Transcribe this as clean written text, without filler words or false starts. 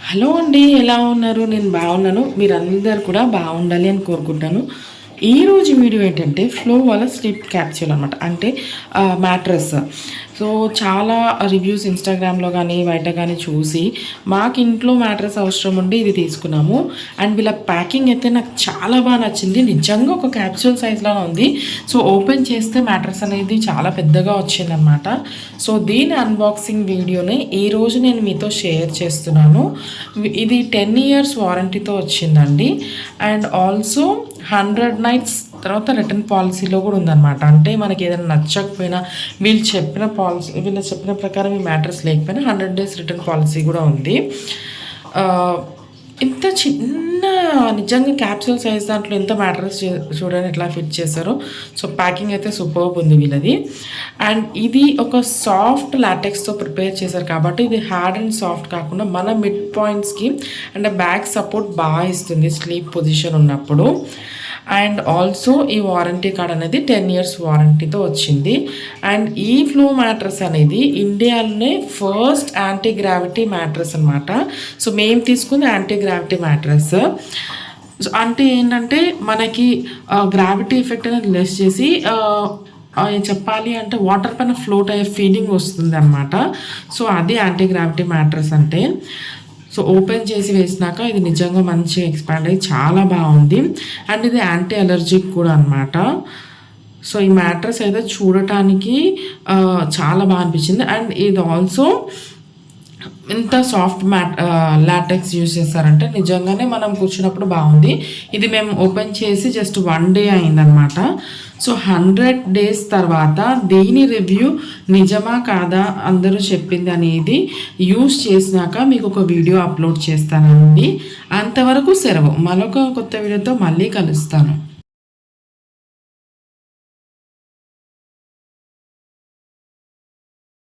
Hello అండి, ఎలా ఉన్నారు? నేను బాగున్నాను. మీరందరూ కూడా బాగుండాలి అని కోరుకుంటాను. ఈరోజు వీడియో ఏంటంటే ఫ్లో వాళ్ళ స్లీప్ క్యాప్సూల్ అనమాట. అంటే మ్యాట్రెస్. సో చాలా రివ్యూస్ ఇన్స్టాగ్రామ్లో కానీ బయట కానీ చూసి మాకు ఇంట్లో మ్యాట్రెస్ అవసరం ఉండి ఇది తీసుకున్నాము. అండ్ వీళ్ళ ప్యాకింగ్ అయితే నాకు చాలా బాగా నచ్చింది. నిజంగా ఒక క్యాప్సూల్ సైజ్లో ఉంది. సో ఓపెన్ చేస్తే మ్యాట్రెస్ అనేది చాలా పెద్దగా వచ్చిందనమాట. సో దీని అన్బాక్సింగ్ వీడియోని ఈరోజు నేను మీతో షేర్ చేస్తున్నాను. ఇది 10 years వారంటీతో వచ్చిందండి. అండ్ ఆల్సో 100 nights తర్వాత రిటర్న్ పాలసీలో కూడా ఉందన్నమాట. అంటే మనకి ఏదైనా నచ్చకపోయినా వీళ్ళు చెప్పిన ప్రకారం ఈ మ్యాట్రెస్ లేకపోయినా 100 days రిటర్న్ పాలసీ కూడా ఉంది. ఇంత చిన్న నిజంగా క్యాప్సూల్ సైజ్ దాంట్లో ఎంత మ్యాట్రెస్ చూడండి ఎట్లా ఫిట్ చేశారో. సో ప్యాకింగ్ అయితే సూపర్బ్ ఉంది వీళ్ళది. అండ్ ఇది ఒక సాఫ్ట్ లాటెక్స్తో ప్రిపేర్ చేశారు కాబట్టి ఇది హార్డ్ అండ్ సాఫ్ట్ కాకుండా మన మిడ్ పాయింట్స్కి అండ్ బ్యాక్ సపోర్ట్ బాగా ఇస్తుంది స్లీప్ పొజిషన్ ఉన్నప్పుడు. అండ్ ఆల్సో ఈ వారంటీ కార్డ్ అనేది 10 years వారంటీతో వచ్చింది. అండ్ ఈ ఫ్లో మ్యాట్రెస్ అనేది ఇండియాలోనే ఫస్ట్ యాంటీ గ్రావిటీ మ్యాట్రెస్ అనమాట. సో మేము తీసుకుంది యాంటీ గ్రావిటీ మ్యాట్రెస్. అంటే ఏంటంటే మనకి గ్రావిటీ ఎఫెక్ట్ అనేది లెస్ చేసి చెప్పాలి అంటే వాటర్ పైన ఫ్లోట్ అయ్యే ఫీలింగ్ వస్తుంది అనమాట. సో అది యాంటీ గ్రావిటీ మ్యాట్రెస్ అంటే. సో ఓపెన్ చేసి వేసినాక ఇది నిజంగా మంచిగా ఎక్స్పాండ్ అయ్యి చాలా బాగుంది. అండ్ ఇది యాంటీ అలర్జిక్ కూడా అనమాట. సో ఈ మ్యాట్రెస్ అయితే చూడటానికి చాలా బాగా అనిపించింది. అండ్ ఇది ఆల్సో ఎంత సాఫ్ట్ లాటెక్స్ యూజ్ చేస్తారంటే నిజంగానే మనం కూర్చున్నప్పుడు బాగుంది. ఇది మేము ఓపెన్ చేసి జస్ట్ 1 day అయిందనమాట. సో 100 days తర్వాత దీని రివ్యూ నిజమా కాదా అందరూ చెప్పింది అనేది యూజ్ చేసినాక మీకు ఒక వీడియో అప్లోడ్ చేస్తానండి. అంతవరకు సెలవు. మరొక కొత్త వీడియోతో మళ్ళీ కలుస్తాను.